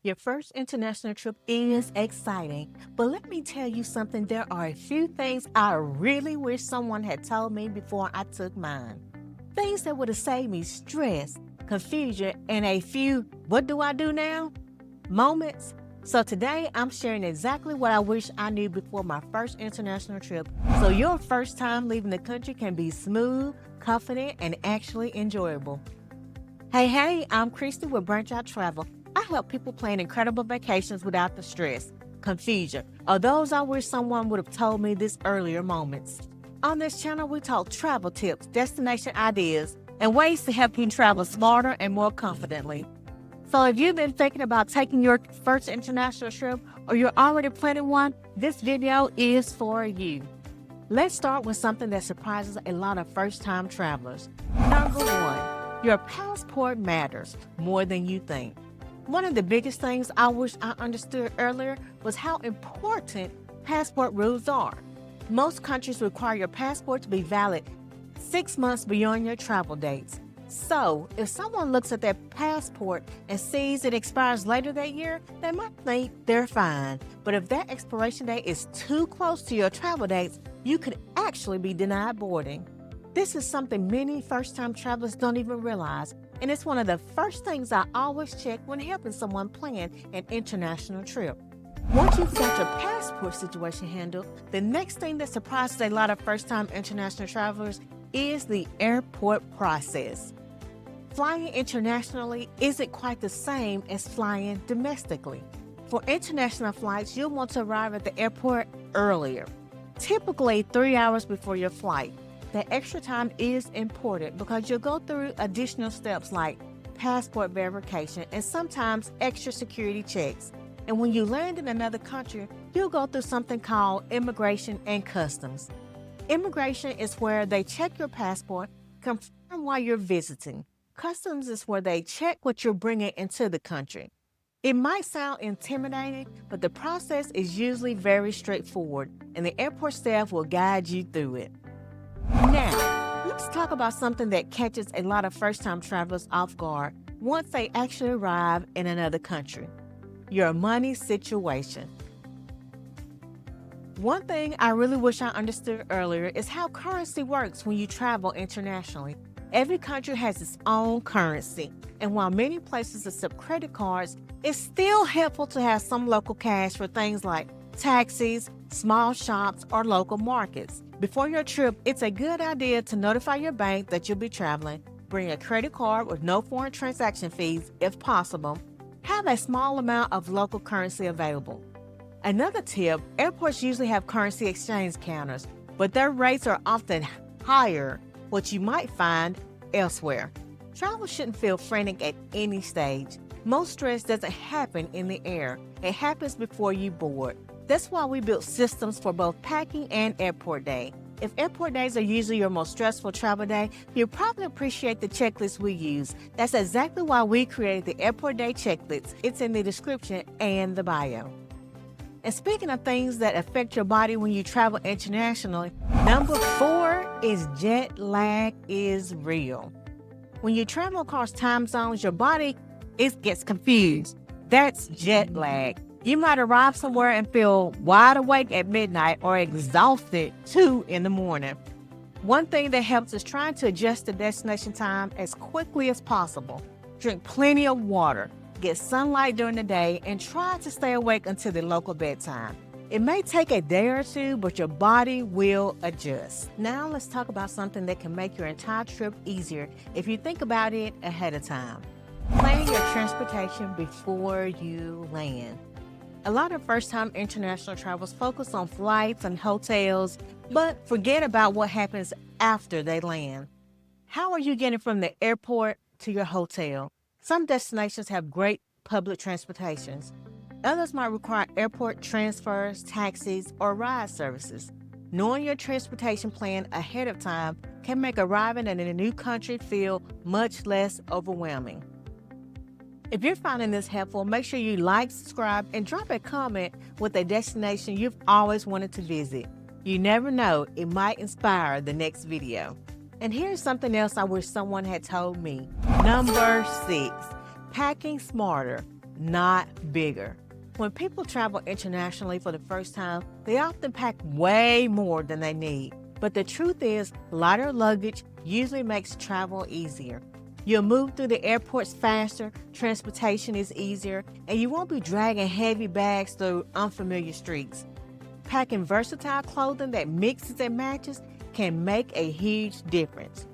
Your first international trip is exciting, but let me tell you something. There are a few things I really wish someone had told me before I took mine. Things that would have saved me stress, confusion, and a few "what do I do now?" moments. So today I'm sharing exactly what I wish I knew before my first international trip so your first time leaving the country can be smooth, confident, and actually enjoyable. Hey, I'm Christy with Branch Out Travel. I help people plan incredible vacations without the stress, confusion, or those I wish someone would have told me this earlier moments. On this channel, we talk travel tips, destination ideas, and ways to help you travel smarter and more confidently. So if you've been thinking about taking your first international trip or you're already planning one, this video is for you. Let's start with something that surprises a lot of first-time travelers. Number one, your passport matters more than you think. One of the biggest things I wish I understood earlier was how important passport rules are. Most countries require your passport to be valid 6 months beyond your travel dates. So, if someone looks at their passport and sees it expires later that year, they might think they're fine. But if that expiration date is too close to your travel dates, you could actually be denied boarding. This is something many first-time travelers don't even realize, and it's one of the first things I always check when helping someone plan an international trip. Once you've got your passport situation handled, the next thing that surprises a lot of first-time international travelers is the airport process. Flying internationally isn't quite the same as flying domestically. For international flights, you'll want to arrive at the airport earlier, typically 3 hours before your flight. The extra time is important because you'll go through additional steps like passport verification and sometimes extra security checks. And when you land in another country, you'll go through something called immigration and customs. Immigration is where they check your passport, confirm why you're visiting. Customs is where they check what you're bringing into the country. It might sound intimidating, but the process is usually very straightforward, and the airport staff will guide you through it. Now, let's talk about something that catches a lot of first-time travelers off guard once they actually arrive in another country: your money situation. One thing I really wish I understood earlier is how currency works when you travel internationally. Every country has its own currency, and while many places accept credit cards, it's still helpful to have some local cash for things like taxis, small shops, or local markets. Before your trip, it's a good idea to notify your bank that you'll be traveling, bring a credit card with no foreign transaction fees if possible, have a small amount of local currency available. Another tip, airports usually have currency exchange counters, but their rates are often higher what you might find elsewhere. Travel shouldn't feel frantic at any stage. Most stress doesn't happen in the air. It happens before you board. That's why we built systems for both packing and airport day. If airport days are usually your most stressful travel day, you'll probably appreciate the checklist we use. That's exactly why we created the airport day checklist. It's in the description and the bio. And speaking of things that affect your body when you travel internationally, number 4 is jet lag is real. When you travel across time zones, your body gets confused. That's jet lag. You might arrive somewhere and feel wide awake at midnight or exhausted 2 in the morning. One thing that helps is trying to adjust the destination time as quickly as possible. Drink plenty of water. Get sunlight during the day, and try to stay awake until the local bedtime. It may take a day or two, but your body will adjust. Now let's talk about something that can make your entire trip easier if you think about it ahead of time. Plan your transportation before you land. A lot of first-time international travelers focus on flights and hotels, but forget about what happens after they land. How are you getting from the airport to your hotel? Some destinations have great public transportations. Others might require airport transfers, taxis, or ride services. Knowing your transportation plan ahead of time can make arriving in a new country feel much less overwhelming. If you're finding this helpful, make sure you like, subscribe, and drop a comment with a destination you've always wanted to visit. You never know, it might inspire the next video. And here's something else I wish someone had told me. Number 6, packing smarter, not bigger. When people travel internationally for the first time, they often pack way more than they need. But the truth is, lighter luggage usually makes travel easier. You'll move through the airports faster, transportation is easier, and you won't be dragging heavy bags through unfamiliar streets. Packing versatile clothing that mixes and matches can make a huge difference.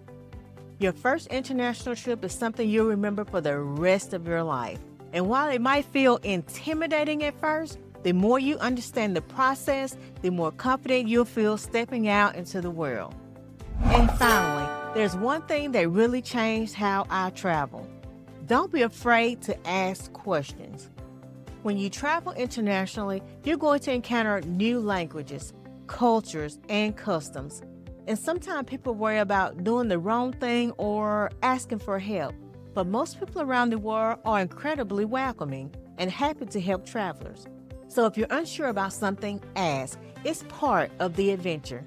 Your first international trip is something you'll remember for the rest of your life. And while it might feel intimidating at first, the more you understand the process, the more confident you'll feel stepping out into the world. And finally, there's one thing that really changed how I travel. Don't be afraid to ask questions. When you travel internationally, you're going to encounter new languages, cultures, and customs. And sometimes people worry about doing the wrong thing or asking for help. But most people around the world are incredibly welcoming and happy to help travelers. So if you're unsure about something, ask. It's part of the adventure.